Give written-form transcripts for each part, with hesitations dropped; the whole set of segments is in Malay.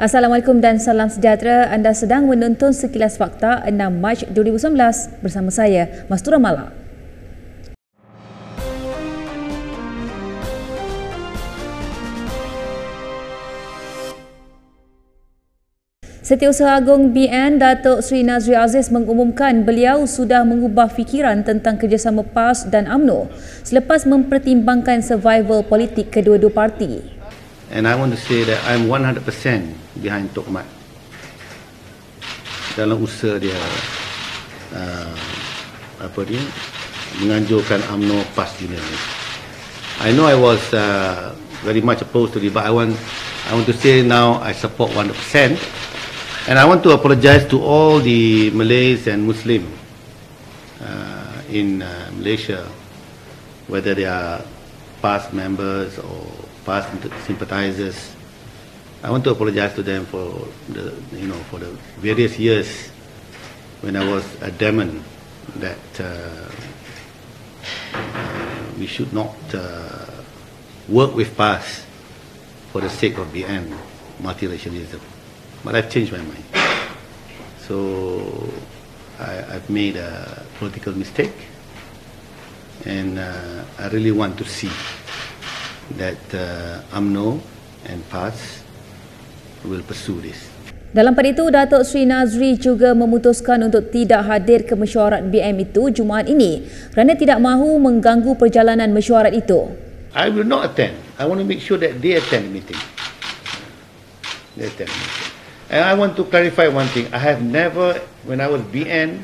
Assalamualaikum dan salam sejahtera. Anda sedang menonton Sekilas Fakta 6 Mac 2019 bersama saya, Mastura Mala. Setiausaha Agung BN Datuk Seri Nazri Aziz mengumumkan beliau sudah mengubah fikiran tentang kerjasama PAS dan UMNO selepas mempertimbangkan survival politik kedua-dua parti. And I want to say that I'm 100% behind Tok Mat dalam usaha dia menganjurkan UMNO PAS union. I know I was very much opposed to it, but I want to say now I support 100%. And I want to apologize to all the Malays and Muslim in Malaysia, whether they are past members or past sympathizers. I want to apologize to them for the various years when I was adamant that we should not work with PAS for the sake of BN multiracialism. But I've changed my mind. So I've made a political mistake, and I really want to see that UMNO and PAS will pursue this. Dalam pada itu, Datuk Seri Nazri juga memutuskan untuk tidak hadir ke mesyuarat BM itu Jumaat ini kerana tidak mahu mengganggu perjalanan mesyuarat itu. I will not attend. I want to make sure that they attend the meeting. They attend the meeting. And I want to clarify one thing. I have never, when I was BN,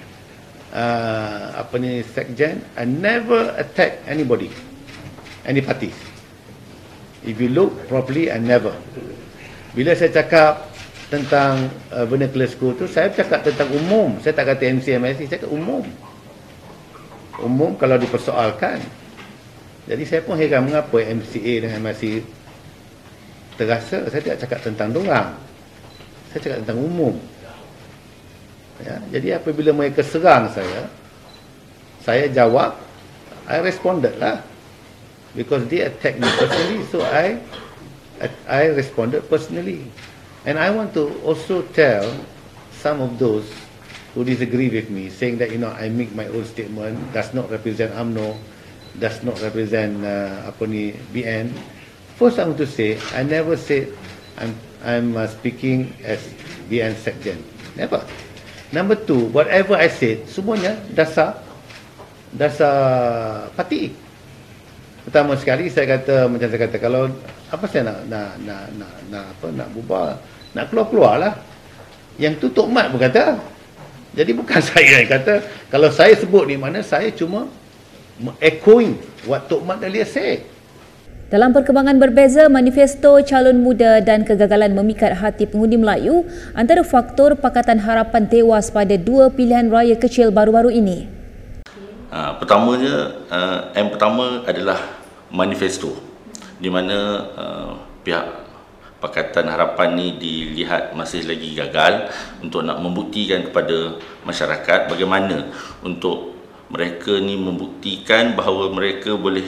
Sekjen, I never attack anybody, any parties. If you look properly, I never. Bila saya cakap tentang vernacular school tu, saya cakap tentang umum. Saya tak kata MC, MSC, saya kata umum. Umum kalau dipersoalkan. Jadi saya pun heran mengapa MCA dan MSC terasa saya tidak cakap tentang dorang. Saya cakap tentang umum. Ya, jadi apabila mereka serang saya jawab, I responded lah. Because they attacked me personally, so I responded personally. And I want to also tell some of those who disagree with me, saying that I make my own statement, does not represent UMNO, does not represent BN. First, I want to say, I never said I'm speaking as BN Sekjen. Never. Number two, whatever I said, semuanya dasar parti. Pertama sekali saya kata, kalau apa saya nak bubar, nak keluar lah. Yang tu Tok Mat pun kata. Jadi bukan saya yang kata. Kalau saya sebut di mana, saya cuma echoing what Tok Mat earlier said. Dalam perkembangan berbeza, manifesto calon muda dan kegagalan memikat hati pengundi Melayu antara faktor Pakatan Harapan tewas pada dua pilihan raya kecil baru-baru ini. Yang pertama adalah manifesto, di mana pihak Pakatan Harapan ni dilihat masih lagi gagal untuk nak membuktikan kepada masyarakat bagaimana untuk mereka ni membuktikan bahawa mereka boleh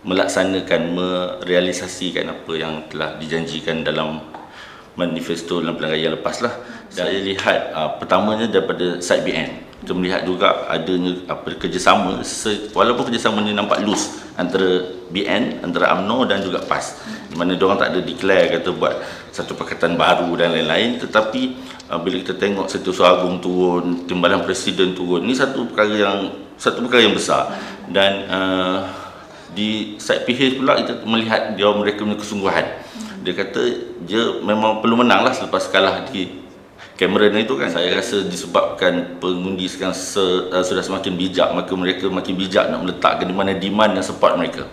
melaksanakan, merealisasikan apa yang telah dijanjikan dalam manifesto dalam pilihan raya lepas lah. Saya lihat pertamanya daripada side BN, kita melihat juga adanya kerjasama, walaupun kerjasama ni nampak loose antara BN, antara UMNO dan juga PAS, di mana diorang tak ada declare kata buat satu pakatan baru dan lain-lain, tetapi bila kita tengok Setiausaha Agung turun, Timbalan Presiden turun, ni satu perkara yang besar. Dan di side PH pula kita melihat mereka punya kesungguhan. Dia kata dia memang perlu menang lah selepas kalah di Cameron itu kan. Saya rasa disebabkan pengundi sekarang sudah semakin bijak, maka mereka makin bijak nak meletakkan di mana demand dan support mereka.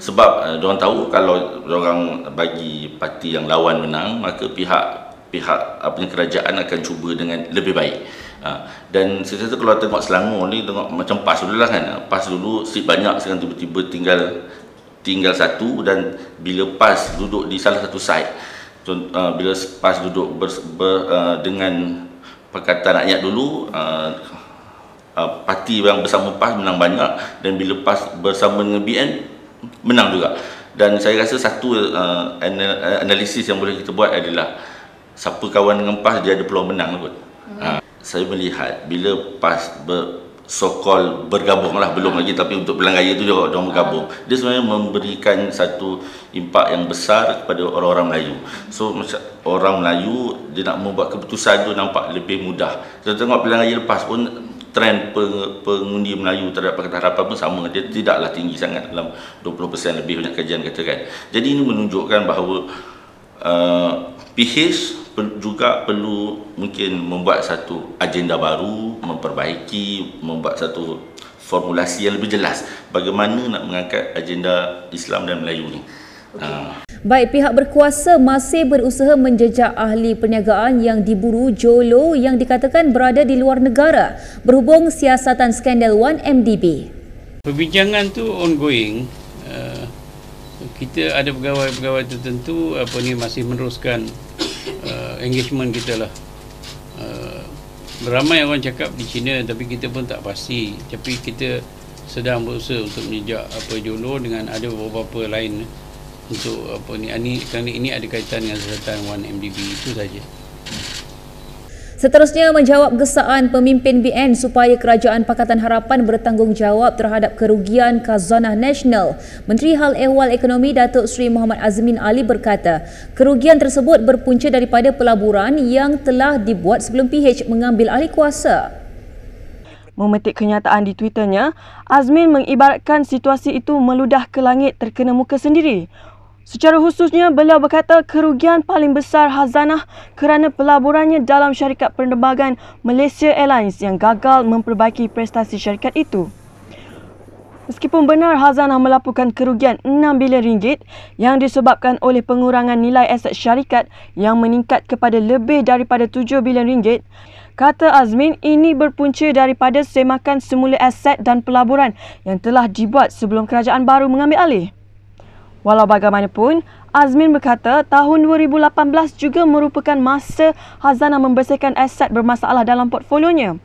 Sebab diorang tahu kalau diorang bagi parti yang lawan menang, maka pihak kerajaan akan cuba dengan lebih baik. Dan saya rasa kalau tengok Selangor ni, tengok macam PAS dulu lah kan. PAS dulu seat banyak, sekarang tiba-tiba tinggal satu, dan bila PAS duduk di salah satu side, bila PAS duduk dengan Pakatan Rakyat dulu, parti yang bersama PAS menang banyak, dan bila PAS bersama dengan BN menang juga. Dan saya rasa satu analisis yang boleh kita buat adalah siapa kawan dengan PAS dia ada peluang menang kot. Saya melihat bila PAS so-called bergabung lah, belum lagi, tapi untuk pilihan raya tu dia orang bergabung, dia sebenarnya memberikan satu impak yang besar kepada orang-orang Melayu. So macam orang Melayu dia nak membuat keputusan tu nampak lebih mudah. Kita tengok pilihan raya lepas pun trend pengundi Melayu terhadap Pakatan Harapan pun sama, dia tidaklah tinggi sangat, dalam 20% lebih banyak kajian katakan. Jadi ini menunjukkan bahawa PH juga perlu mungkin membuat satu agenda baru, memperbaiki, membuat satu formulasi yang lebih jelas bagaimana nak mengangkat agenda Islam dan Melayu ni. Baik, pihak berkuasa masih berusaha menjejak ahli perniagaan yang diburu Jolo yang dikatakan berada di luar negara berhubung siasatan skandal 1MDB. Perbincangan tu ongoing. Kita ada pegawai-pegawai tertentu masih meneruskan engagement kita lah. Ramai orang cakap di China tapi kita pun tak pasti. Tapi kita sedang berusaha untuk menjejak Jolo dengan ada beberapa lain untuk kerana ini ada kaitan dengan siasatan 1MDB, itu saja. Seterusnya, menjawab gesaan pemimpin BN supaya Kerajaan Pakatan Harapan bertanggungjawab terhadap kerugian khazanah nasional, Menteri Hal Ehwal Ekonomi Datuk Seri Muhammad Azmin Ali berkata, kerugian tersebut berpunca daripada pelaburan yang telah dibuat sebelum PH mengambil alih kuasa. Memetik kenyataan di Twitternya, Azmin mengibaratkan situasi itu meludah ke langit terkena muka sendiri. Secara khususnya, beliau berkata kerugian paling besar khazanah kerana pelaburannya dalam syarikat penerbangan Malaysia Airlines yang gagal memperbaiki prestasi syarikat itu. Meskipun benar khazanah melaporkan kerugian 6 bilion ringgit yang disebabkan oleh pengurangan nilai aset syarikat yang meningkat kepada lebih daripada 7 bilion ringgit, kata Azmin ini berpunca daripada semakan semula aset dan pelaburan yang telah dibuat sebelum kerajaan baru mengambil alih. Walau bagaimanapun, Azmin berkata tahun 2018 juga merupakan masa khazanah membersihkan aset bermasalah dalam portfolionya.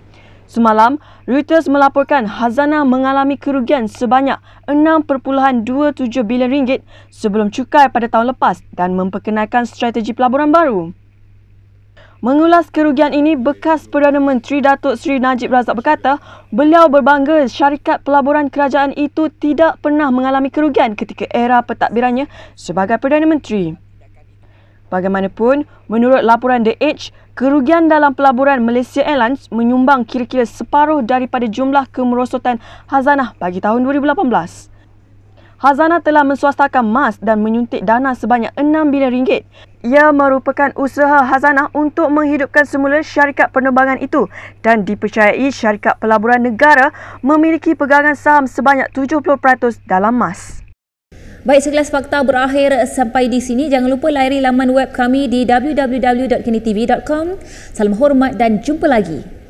Semalam, Reuters melaporkan khazanah mengalami kerugian sebanyak 6.27 bilion ringgit sebelum cukai pada tahun lepas dan memperkenalkan strategi pelaburan baru. Mengulas kerugian ini, bekas Perdana Menteri Datuk Seri Najib Razak berkata beliau berbangga syarikat pelaburan kerajaan itu tidak pernah mengalami kerugian ketika era pentadbirannya sebagai Perdana Menteri. Bagaimanapun, menurut laporan The Age, kerugian dalam pelaburan Malaysia Airlines menyumbang kira-kira separuh daripada jumlah kemerosotan khazanah bagi tahun 2018. Khazanah telah menswastakan mas dan menyuntik dana sebanyak 6 bilion ringgit. Ia merupakan usaha khazanah untuk menghidupkan semula syarikat penerbangan itu dan dipercayai syarikat pelaburan negara memiliki pegangan saham sebanyak 70% dalam mas. Baik, sekelas fakta berakhir sampai di sini. Jangan lupa layari laman web kami di www.kinitv.com. Salam hormat dan jumpa lagi.